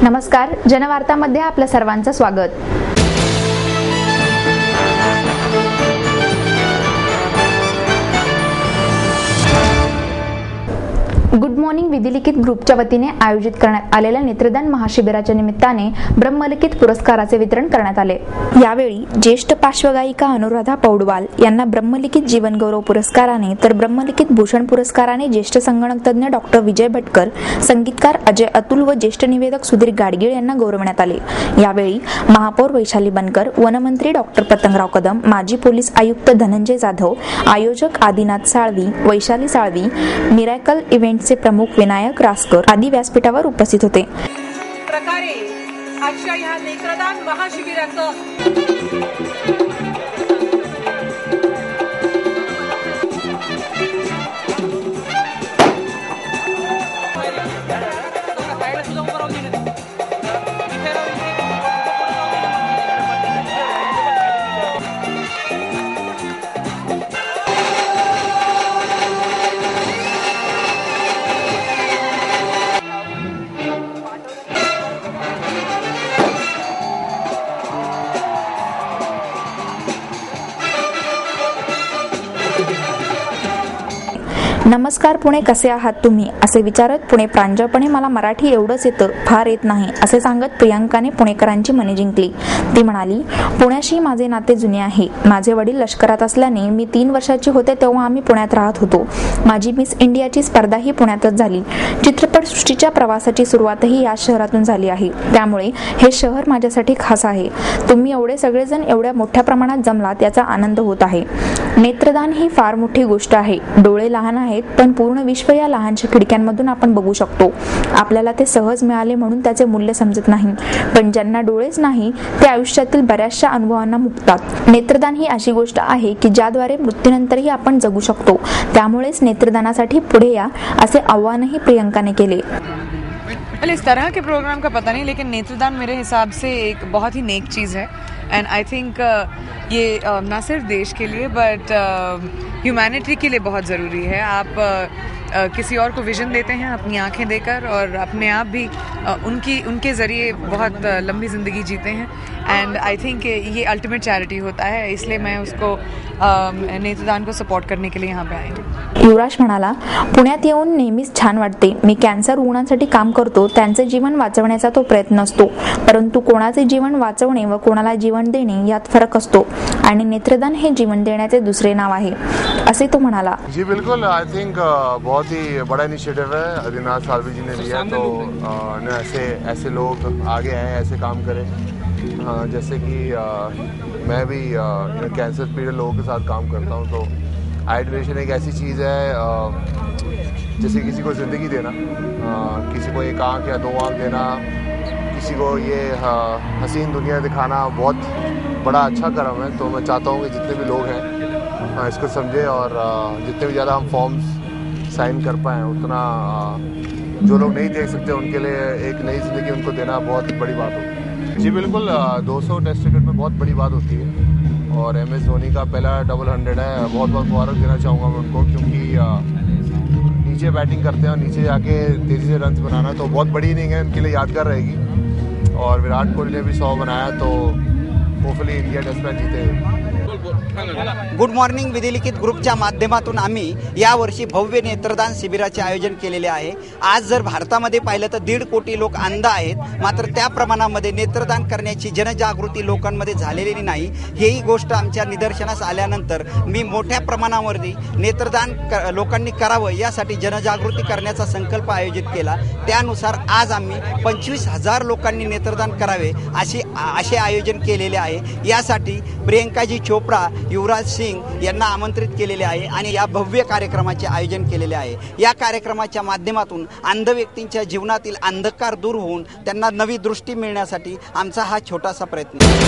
नमस्कार, जनवार्तामध्ये आपल्या सर्वांचं स्वागत। गुड मॉर्निंग विधिलिखित ग्रुपच्या वतीने आयोजित करण्यात आलेल्या नेत्रदान महाशिबिराच्या निमित्ताने ब्रह्मलिखित पुरस्काराचे वितरण करण्यात आले। यावेळी ज्येष्ठ पार्श्वगायिका अनुराधा पौडवाल यांना ब्रह्मलिखित जीवनगौरव पुरस्काराने तर ब्रह्मलिखित भूषण पुरस्काराने ज्येष्ठ संगणक तज्ञ डॉक्टर विजय भटकर, संगीतकार अजय अतुल व ज्येष्ठ निवेदक सुधीर गाडगीळ यांना गौरवण्यात आले। यावेळी महापौर वैशाली बनकर, वनमंत्री डॉक्टर पतंगराव कदम, माजी पोलीस आयुक्त धनंजय जाधव, आयोजक आदिनाथ साळवी, वैशाली साळवी, मिरॅकल इव्हेंटचे प्रमुख विनायक रासकर आदी व्यासपीठावर उपस्थित होते। प्रकारे आजच्या ह्या नेत्रदान महाशिबिराचं नमस्कार पुणे, कसे आहात तुम्ही असे विचारत पुणे प्रांजळपणे मला मराठी एवढंच येतं, फार येत नाही असे सांगत प्रियांकाने पुणेकरांची मने जिंकली। ती म्हणाली, पुण्याशी माझे नाते जुने आहे। माझे वडील लष्करात असल्याने मी 3 वर्षाची होते तेव्हा आम्ही पुण्यात राहत होतो। माझी मिस इंडियाची स्पर्धाही पुण्यातच झाली। चित्रपटसृष्टीच्या प्रवासाची सुरुवातही या शहरातून झाली आहे, त्यामुळे हे शहर माझ्यासाठी खास आहे। तुम्ही एवढे सगळेजण एवढ्या मोठ्या प्रमाणात जमलात याचा आनंद होत आहे। नेत्रदान ही फार मोठी गोष्ट आहे। डोळे लहान आहेत पण पूर्ण विश्व या लहानशा खिडक्यांमधून आपण बघू शकतो। आपल्याला ते सहज मिळाले म्हणून त्याचे मूल्य समजत नाही, पण ज्यांना डोळेच नाही ते आयुष्यातील बऱ्याचशा अनुभवांना मुकतात। नेत्रदान ही अशी गोष्ट आहे की ज्याद्वारे मृत्यूनंतरही आपण जगू शकतो। त्यामुळेच नेत्रदानासाठी पुढे या असे आवाहनही प्रियंकाने केले। इस तरह के प्रोग्राम का पता नहीं, लेकिन नेत्रदान मेरे हिसाब से एक बहुत ही नेक चीज़ है। एंड आई थिंक ये ना सिर्फ देश के लिए बट ह्यूमैनिटी के लिए बहुत ज़रूरी है। आप किसी और को विजन देते हैं अपनी आंखें देकर, और अपने आप भी उनके ज़रिए बहुत लंबी ज़िंदगी जीते हैं। एंड आई थिंक ये अल्टीमेट चैरिटी होता है, इसलिए मैं उसको नेत्रदान को सपोर्ट करने के लिए यहाँ पे आई हूँ। युवराज म्हणाला, पुण्यात येऊन नेहमीच छान वाटते। मी कॅन्सर रुग्णांसाठी काम करतो, त्यांचे जीवन वाचवण्याचा तो प्रयत्न असतो, परंतु कोणाचे जीवन वाचवणे व कोणाला जीवन देणे यात फरक असतो आणि नेत्रदान हे जीवन देण्याचे दुसरे नाव आहे असे तो म्हणाला। जी बिल्कुल, आई थिंक बहुत ही बड़ा इनिशिएटिव है आदिनाथ साळवी जी ने लिया, तो ऐसे लोग आगे आए, ऐसे काम करें। जैसे कि मैं भी कैंसर पीड़ित लोगों के साथ काम करता हूँ, तो आई डोनेशन एक ऐसी चीज़ है जैसे किसी को ज़िंदगी देना, किसी को 1 आँख या 2 आँख देना, किसी को ये हसीन दुनिया दिखाना बहुत बड़ा अच्छा कर्म है। तो मैं चाहता हूँ कि जितने भी लोग हैं इसको समझें, और जितने भी ज़्यादा हम फॉर्म्स साइन कर पाएँ उतना जो लोग नहीं देख सकते उनके लिए एक नई ज़िंदगी उनको देना बहुत बड़ी बात होगी। जी बिल्कुल, 200 टेस्ट क्रिकेट में बहुत बड़ी बात होती है, और MS धोनी का पहला 100 है। बहुत बहुत मुबारक देना चाहूँगा मैं उनको, क्योंकि नीचे बैटिंग करते हैं और नीचे जाके तेज़ी से रन्स बनाना तो बहुत बड़ी इनिंग है, उनके लिए यादगार रहेगी। और विराट कोहली ने भी 100 बनाया, तो होपफुली इंडिया टेस्ट मैच जीते। गुड मॉर्निंग विधिलिखित ग्रुपच्या माध्यमातून आम्ही यावर्षी भव्य नेत्रदान शिबिराचे आयोजन केलेले आहे। आज जर भारतामध्ये पाहिलं तर 1.5 कोटी लोक अंध आहेत, मात्र त्या प्रमाणामध्ये नेत्रदान करण्याची जनजागृती लोकांमध्ये झालेली नाही। ही गोष्ट आमच्या निदर्शनास आल्यानंतर मी मोठ्या प्रमाणावरती नेत्रदान लोकांनी करावं यासाठी जनजागृती करण्याचा संकल्प आयोजित केला। त्यानुसार आज आम्ही 25,000 लोकांनी नेत्रदान करावे असे आयोजन केलेले आहे। यासाठी प्रियंकाजी चोपडा, युवराज सिंग यांना आमंत्रित केलेले आहे आणि या भव्य कार्यक्रमाचे आयोजन केलेले आहे। या कार्यक्रमाच्या माध्यमातून अंध व्यक्तींच्या जीवनातील अंधकार दूर होऊन त्यांना नवी दृष्टी मिळण्यासाठी आमचा हा छोटासा प्रयत्न आहे।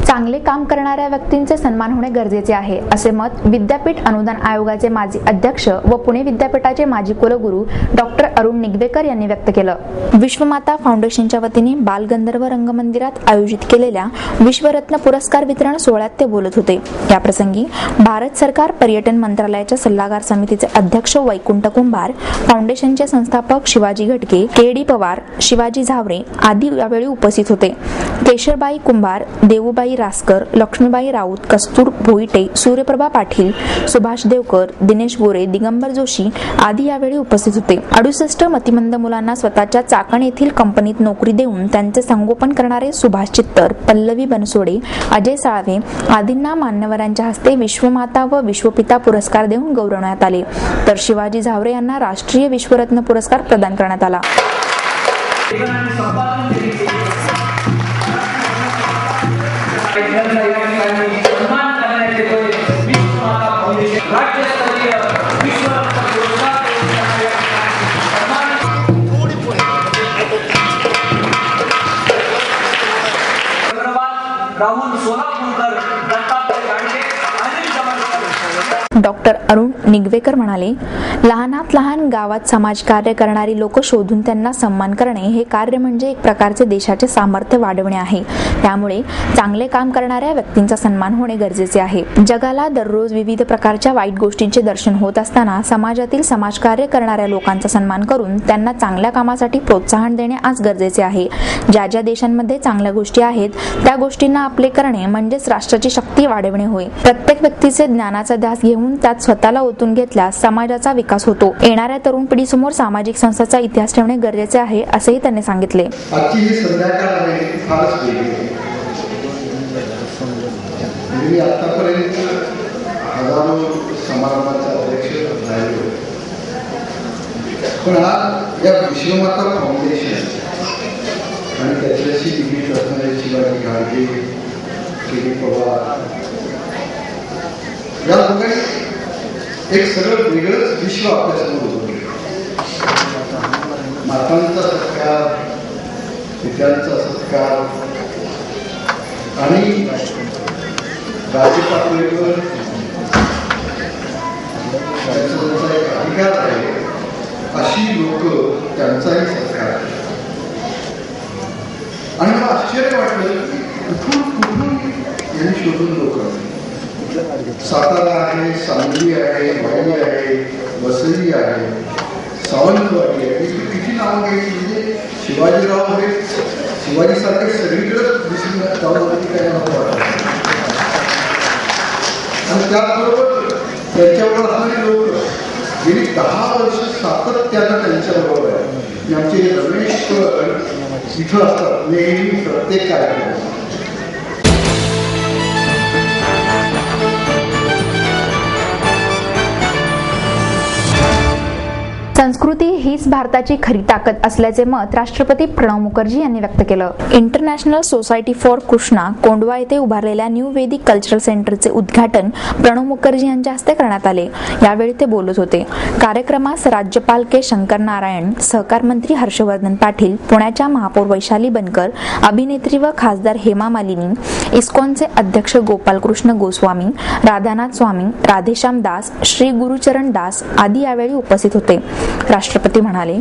चांगले चांगले काम करणाऱ्या व्यक्तींचे सन्मान होणे गरजेचे आहे, असे मत विद्यापीठ अनुदान आयोगाचे माजी अध्यक्ष व पुणे विद्यापीठाचे माजी कुलगुरू डॉक्टर अरुण निगवेकर यांनी व्यक्त केलं. विश्वमाता फाउंडेशनच्या वतीने बालगंधर्व रंगमंदिरात आयोजित केलेल्या विश्वरत्न पुरस्कार वितरण सोहळ्यात ते बोलत होते. याप्रसंगी भारत सरकार पर्यटन मंत्रालयाच्या सल्लागार समितीचे अध्यक्ष वैकुंठ कुंभार, फाउंडेशनचे संस्थापक शिवाजी घटके, के.डी. पवार, शिवाजी झावरे आदी यावेळी उपस्थित होते. केशरबाई कुंभार, देवूबाई रासकर, लक्ष्मीबाई राऊत, कस्तूर भोईटे, सूर्यप्रभा पाटील, सुभाष देवकर, दिनेश गोरे, दिगंबर जोशी आदी यावेळी उपस्थित होते. 68 मतिमंद मुलांना स्वतःच्या चाकण येथील कंपनीत नोकरी देऊन त्यांचे संगोपन करणारे सुभाष चित्तर, पल्लवी बनसोडे, अजय साळवे आदींना मान्यवरांच्या हस्ते विश्वमाता व विश्वपिता पुरस्कार देऊन गौरवण्यात आले. तर शिवाजी झावरे यांना राष्ट्रीय विश्वरत्न पुरस्कार प्रदान करण्यात आला. डॉक्टर अरुण निगवेकर म्हणाले, लहानात लहान गावात समाजकार्य करणारी लोक शोधून त्यांना सन्मान करणे हे कार्य म्हणजे एक प्रकारचे देशाचे सामर्थ्य वाढवणे आहे. त्यामुळे चांगले काम करणाऱ्या व्यक्तींचा सन्मान होणे गरजेचे आहे. जगाला दररोज विविध प्रकारच्या वाईट गोष्टींचे दर्शन होत असताना समाजातील समाजकार्य करणाऱ्या लोकांचा सन्मान करून त्यांना चांगल्या कामासाठी प्रोत्साहन देणे आज गरजेचे आहे. ज्या ज्या देशांमध्ये चांगल्या गोष्टी आहेत त्या गोष्टींना आपले करणे म्हणजेच राष्ट्राची शक्ती वाढवणे होय. प्रत्येक व्यक्तीचे ज्ञानाचा ध्यास घेऊन त्यात स्वतःला ओतून घेतल्यास समाजाचा विकास होतो. येणाऱ्या तरुण पिढीसमोर सामाजिक संस्थांचा इतिहास ठेवणे गरजेचे आहे, असेही त्यांनी सांगितले. आजची ही संध्याकाळ आहे फारच वेगळी. मी आतापर्यंत हजारो समारंभाचा अध्यक्ष झालो, पण आज या विश्वमाता फाउंडेशन आणि त्याच्याशी निगडीत असणारे शिवाजी घाटगे, के.डी. पवार या लोकांनी एक सगळं वेगळंच विश्व आपल्यासमोर उभं केलं. मातांचा सत्कार, पित्यांचा सत्कार आणि राज्य पातळीवर त्यांचा एक अधिकार आहे अशी लोक त्यांचाही सत्कार. आणि मला आश्चर्य वाटलं कुठून यांनी शोधून लोक. सातारा आहे, सांगली आहे, वाई आहे, वसई आहे, सावंतवाडी आहे, किती नावं घ्यायची. म्हणजे शिवाजीराव हे शिवाजीसारखे सगळीकडे दिसून गावावरती काय वाटतं. आणि त्याचबरोबर त्यांच्याबरोबर असणारे लोक गेली 10 वर्ष सातत्यानं त्यांच्याबरोबर आहे. आमचे रमेश इथं असतात नेहमी प्रत्येक कार्यक्रम. संस्कृती हीच भारताची खरी ताकद असल्याचे मत राष्ट्रपती प्रणव मुखर्जी यांनी व्यक्त केलं. International society for Krishna Kondhwa येथे उभारलेल्या न्यू वेदिक कल्चरल सेंटरचे उद्घाटन प्रणव मुखर्जी यांच्या हस्ते करण्यात आले. यावेळी ते बोलत होते. कार्यक्रमास राज्यपाल के. शंकर नारायण, सहकार मंत्री हर्षवर्धन पाटील, पुण्याच्या महापौर वैशाली बनकर, अभिनेत्री व खासदार हेमा मालिनी, इस्कॉनचे अध्यक्ष गोपालकृष्ण गोस्वामी, राधानाथ स्वामी, राधेश्याम दास, श्री गुरुचरण दास आदी यावेळी उपस्थित होते. राष्ट्रपती म्हणाले,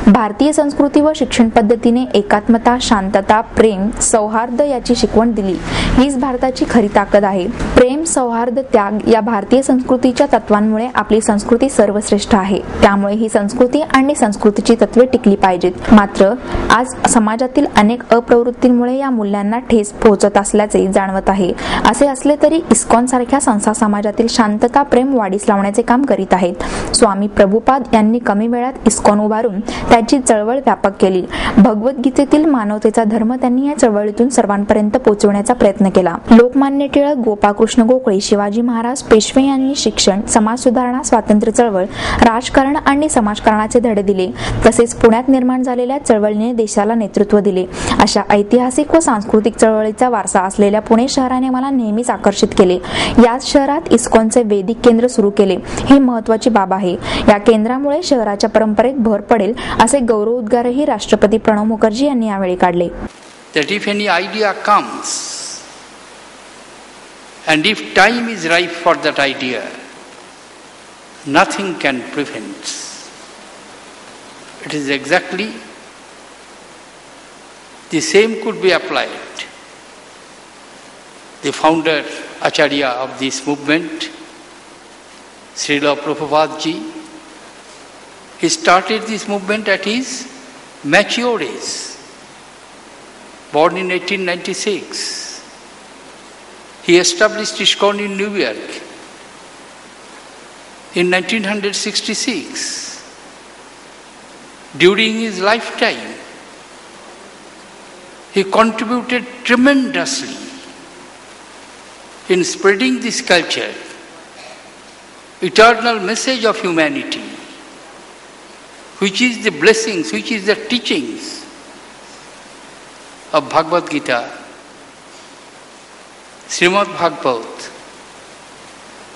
भारतीय संस्कृती व शिक्षण पद्धतीने एकात्मता, शांतता, प्रेम, सौहार्द याची शिकवण दिली. हीच भारताची खरी ताकद आहे. प्रेम, सौहार्द, त्याग या भारतीय संस्कृतीच्या तत्वांमुळे आपली संस्कृती सर्वश्रेष्ठ आहे. त्यामुळे ही संस्कृती आणि संस्कृतीची तत्वे टिकली पाहिजेत. मात्र आज समाजातील अनेक अप्रवृत्तींमुळे या मूल्यांना ठेस पोहोचत असल्याचे जाणवत आहे. असे असले तरी इस्कॉन सारख्या संस्था समाजातील शांतता, प्रेम वाढीस लावण्याचे काम करीत आहेत. स्वामी प्रभुपाद यांनी कमी वेळात इस्कॉन उभारून त्याची चळवळ व्यापक केली. भगवद्गीतेतील मानवतेचा धर्म त्यांनी या चळवळीतून सर्वांपर्यंत पोहोचवण्याचा प्रयत्न केला. लोकमान्य टिळक, गोपाळकृष्ण गोखले, शिवाजी महाराज, पेशवे यांनी शिक्षण, समाज सुधारणा, स्वातंत्र्य चळवळ, राजकारण आणि समाजकारणाचे धडे दिले. तसेच पुण्यात निर्माण झालेल्या चळवळीने देशाला नेतृत्व दिले. अशा ऐतिहासिक व सांस्कृतिक चळवळीचा वारसा असलेल्या पुणे शहराने मला नेहमीच आकर्षित केले. याच शहरात इस्कॉनचे वेदिक केंद्र सुरू केले. ही महत्वाची बाब आहे. या केंद्रामुळे शहराच्या परंपरेत भर पडेल असे गौरवोद्गारही राष्ट्रपती प्रणव मुखर्जी यांनी यावेळी काढले. That if any idea comes And if time is ripe for that idea, nothing can prevent. It is exactly the same could be applied. The founder, Acharya of this movement, Srila Prabhupada Ji, he started this movement at his mature age, born in 1896. He established ISKCON in New York in 1966. During his lifetime, he contributed tremendously in spreading this culture, eternal message of humanity, which is the blessings, which is the teachings of Bhagavad Gita, Srimad Bhagavad,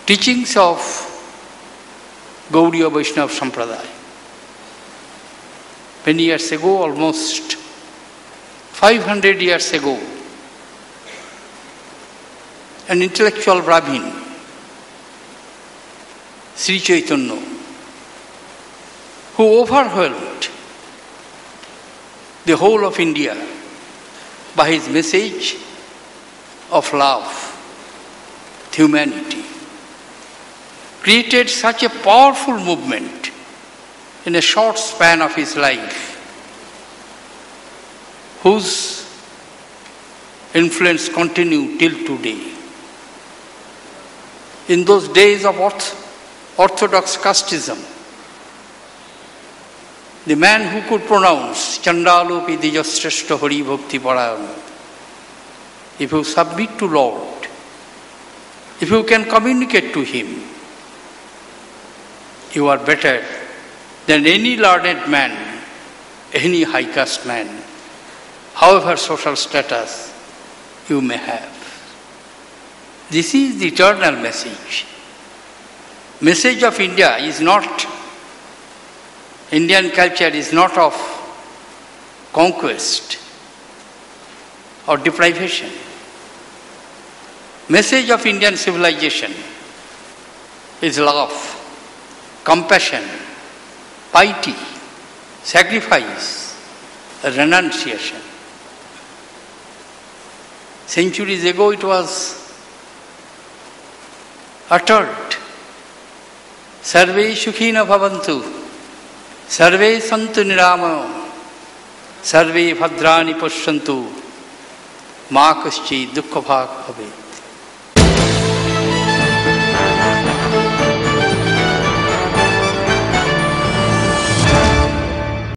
teachings of Gaudiya Vaishnava Sampradaya. Many years ago, almost 500 years ago, an intellectual Brahmin, Sri Chaitanya, who overwhelmed the whole of India by his message of love, humanity, created such a powerful movement in a short span of his life, whose influence continues till today. In those days of orthodox casteism, the man who could pronounce Chandalopi Dijashreshta Hari Bhakti Parayana, if you submit to Lord, if you can communicate to Him, you are better than any learned man, any high caste man, however social status you may have. This is the eternal message. Message of India is not, Indian culture is not of conquest or deprivation. Message of Indian civilization is love, compassion, piety, sacrifice, renunciation. Centuries ago it was uttered, Sarve Shukhina Bhavantu, Sarve Santu Nirama, Sarve Bhadrani Pashyantu, Ma Kaschi Dukkha Bhag Bhave.